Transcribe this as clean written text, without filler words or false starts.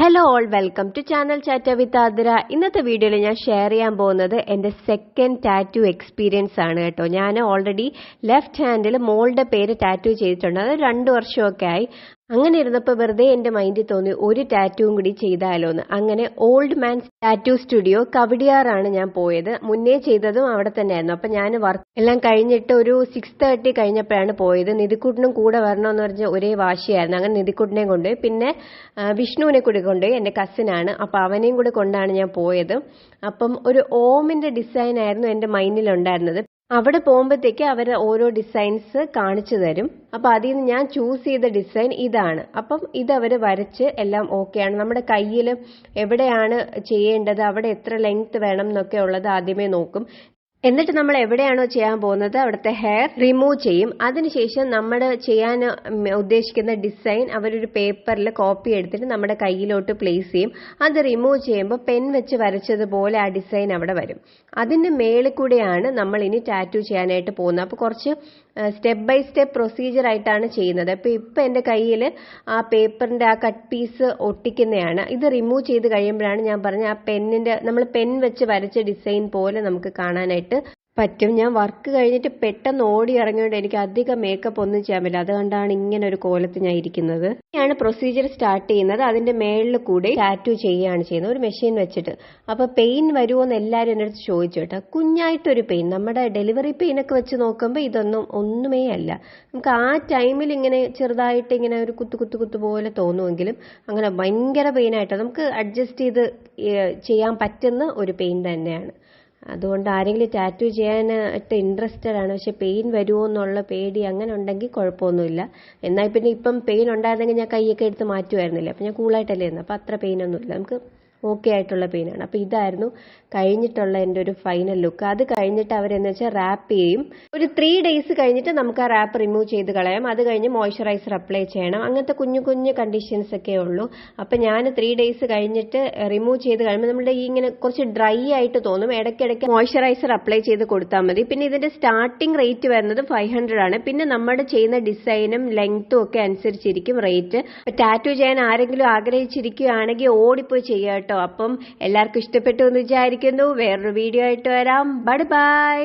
Hello all, welcome to channel chat with Athira. ഇന്നത്തെ വീഡിയോയിൽ ഞാൻ ഷെയർ ചെയ്യാൻ പോകുന്നത് എൻ്റെ സെക്കൻഡ് ടാറ്റു എക്സ്പീരിയൻസ് ആണ് കേട്ടോ. ഞാൻ ഓൾറെഡി ലെഫ്റ്റ് ഹാൻഡിൽ മോളുടെ പേര് ടാറ്റു ചെയ്തിട്ടുണ്ട്. അത് 2 വർഷമൊക്കെ ആയി. അങ്ങനെ ഇരുന്നപ്പോൾ വെറുതെ എൻ്റെ മൈൻഡിൽ തോന്നി ഒരു ടാറ്റുവും കൂടി ചെയ്താലോ എന്ന്. അങ്ങനെ ഓൾഡ് മാൻസ് ടാറ്റു സ്റ്റുഡിയോ കവടിയാറാണ് ഞാൻ പോയത്. മുന്നേ ചെയ്തതും അവിടെ തന്നെയായിരുന്നു. അപ്പം ഞാൻ വർക്ക് എല്ലാം കഴിഞ്ഞിട്ട് ഒരു 6:30 കഴിഞ്ഞപ്പോഴാണ് പോയത്. നിധിക്കുട്ടനും കൂടെ വരണമെന്ന് പറഞ്ഞ ഒരേ വാശിയായിരുന്നു. അങ്ങനെ നിധിക്കുട്ടനെയും കൊണ്ടുപോയി, പിന്നെ വിഷ്ണുവിനെ കൂടി കൊണ്ടുപോയി. എൻ്റെ കസിനാണ്, അപ്പം അവനെയും കൂടെ കൊണ്ടാണ് ഞാൻ പോയത്. അപ്പം ഒരു ഓമിൻ്റെ ഡിസൈൻ ആയിരുന്നു എൻ്റെ മൈൻഡിലുണ്ടായിരുന്നത്. അവിടെ പോകുമ്പോഴത്തേക്ക് അവർ ഓരോ ഡിസൈൻസ് കാണിച്ചു തരും. അപ്പം അതിൽ നിന്ന് ഞാൻ ചൂസ് ചെയ്ത ഡിസൈൻ ഇതാണ്. അപ്പം ഇതവർ വരച്ച് എല്ലാം ഓക്കെയാണ്. നമ്മുടെ കയ്യിൽ എവിടെയാണ് ചെയ്യേണ്ടത്, അവിടെ എത്ര ലെങ്ത് വേണം എന്നൊക്കെ ഉള്ളത് ആദ്യമേ നോക്കും. എന്നിട്ട് നമ്മൾ എവിടെയാണോ ചെയ്യാൻ പോകുന്നത് അവിടുത്തെ ഹെയർ റിമൂവ് ചെയ്യും. അതിനുശേഷം നമ്മൾ ചെയ്യാൻ ഉദ്ദേശിക്കുന്ന ഡിസൈൻ അവരൊരു പേപ്പറിൽ കോപ്പി എടുത്തിട്ട് നമ്മുടെ കയ്യിലോട്ട് പ്ലേസ് ചെയ്യും. അത് റിമൂവ് ചെയ്യുമ്പോൾ പെൻ വെച്ച് വരച്ചതുപോലെ ആ ഡിസൈൻ അവിടെ വരും. അതിൻ്റെ മേളിൽ കൂടെയാണ് നമ്മൾ ഇനി ടാറ്റു ചെയ്യാനായിട്ട് പോകുന്നത്. അപ്പോൾ കുറച്ച് സ്റ്റെപ്പ് ബൈ സ്റ്റെപ്പ് പ്രൊസീജിയർ ആയിട്ടാണ് ചെയ്യുന്നത്. അപ്പോൾ ഇപ്പം എൻ്റെ കയ്യിൽ ആ പേപ്പറിൻ്റെ ആ കട്ട് പീസ് ഒട്ടിക്കുന്നതാണ്. ഇത് റിമൂവ് ചെയ്ത് കഴിയുമ്പോഴാണ് ഞാൻ പറഞ്ഞ ആ പെന്നിൻ്റെ, നമ്മൾ പെൻ വെച്ച് വരച്ച ഡിസൈൻ പോലെ നമുക്ക് കാണാനായിട്ട് പറ്റും. ഞാൻ വർക്ക് കഴിഞ്ഞിട്ട് പെട്ടെന്ന് ഓടി ഇറങ്ങിയോണ്ട് എനിക്ക് അധികം മേക്കപ്പ് ഒന്നും ചെയ്യാൻ പറ്റില്ല. അതുകൊണ്ടാണ് ഇങ്ങനെ ഒരു കോലത്ത് ഞാൻ ഇരിക്കുന്നത്. ഇങ്ങനെയാണ് പ്രൊസീജിയർ സ്റ്റാർട്ട് ചെയ്യുന്നത്. അതിന്റെ മേളിൽ കൂടി ടാറ്റു ചെയ്യുകയാണ് ചെയ്യുന്നത്, ഒരു മെഷീൻ വെച്ചിട്ട്. അപ്പൊ പെയിൻ വരുമോ എന്ന് എല്ലാവരും എൻ്റെ അടുത്ത് ചോദിച്ചു കേട്ടോ. കുഞ്ഞായിട്ടൊരു പെയിൻ, നമ്മുടെ ഡെലിവറി പെയിനൊക്കെ വെച്ച് നോക്കുമ്പോൾ ഇതൊന്നും ഒന്നുമേ അല്ല. നമുക്ക് ആ ടൈമിൽ ഇങ്ങനെ ചെറുതായിട്ട് ഇങ്ങനെ ഒരു കുത്തു പോലെ തോന്നുമെങ്കിലും അങ്ങനെ ഭയങ്കര പെയിനായിട്ടോ നമുക്ക് അഡ്ജസ്റ്റ് ചെയ്ത് ചെയ്യാൻ പറ്റുന്ന ഒരു പെയിൻ തന്നെയാണ്. അതുകൊണ്ട് ആരെങ്കിലും ടാറ്റു ചെയ്യാനായിട്ട് ഇൻട്രസ്റ്റഡ് ആണ്, പക്ഷെ പെയിൻ വരുമോ എന്നുള്ള പേടി അങ്ങനെ ഉണ്ടെങ്കിൽ കുഴപ്പമൊന്നുമില്ല. എന്നാൽ പിന്നെ ഇപ്പം പെയിൻ ഉണ്ടായിരുന്നെങ്കിൽ ഞാൻ കൈയൊക്കെ എടുത്ത് മാറ്റുമായിരുന്നില്ല. അപ്പം ഞാൻ കൂളായിട്ടല്ലേ ഇരുന്നത്. അപ്പം അത്ര പെയിനൊന്നുമില്ല, നമുക്ക് ഓക്കെ ആയിട്ടുള്ള പെയിനാണ്. അപ്പോൾ ഇതായിരുന്നു കഴിഞ്ഞിട്ടുള്ള എൻ്റെ ഒരു ഫൈനൽ ലുക്ക്. അത് കഴിഞ്ഞിട്ട് അവരെന്ന് വെച്ചാൽ റാപ്പ് ചെയ്യും. ഒരു 3 days കഴിഞ്ഞിട്ട് നമുക്ക് ആ റാപ്പ് റിമൂവ് ചെയ്ത് കളയാം. അത് കഴിഞ്ഞ് മോയ്സ്ചറൈസർ അപ്ലൈ ചെയ്യണം. അങ്ങനത്തെ കുഞ്ഞു കണ്ടീഷൻസ് ഒക്കെ ഉള്ളൂ. അപ്പം ഞാൻ 3 days കഴിഞ്ഞിട്ട് റിമൂവ് ചെയ്ത് കഴിയുമ്പോൾ നമ്മുടെ ഈ ഇങ്ങനെ കുറച്ച് ഡ്രൈ ആയിട്ട് തോന്നും. ഇടയ്ക്കിടയ്ക്ക് മോയ്സ്ചറൈസർ അപ്ലൈ ചെയ്ത് കൊടുത്താൽ മതി. പിന്നെ ഇതിൻ്റെ സ്റ്റാർട്ടിംഗ് റേറ്റ് വരുന്നത് 500 ആണ്. പിന്നെ നമ്മുടെ ചെയ്യുന്ന ഡിസൈനും ലെങ്ത്തും ഒക്കെ അനുസരിച്ചിരിക്കും റേറ്റ്. ടാറ്റു ചെയ്യാൻ ആരെങ്കിലും ആഗ്രഹിച്ചിരിക്കുകയാണെങ്കിൽ ഓടിപ്പോയി ചെയ്യുക കേട്ടോ. അപ്പം എല്ലാവർക്കും ഇഷ്ടപ്പെട്ടു എന്ന് വിചാരിക്കുന്നു. വേറൊരു വീഡിയോ ആയിട്ട് വരാം. Bye bye.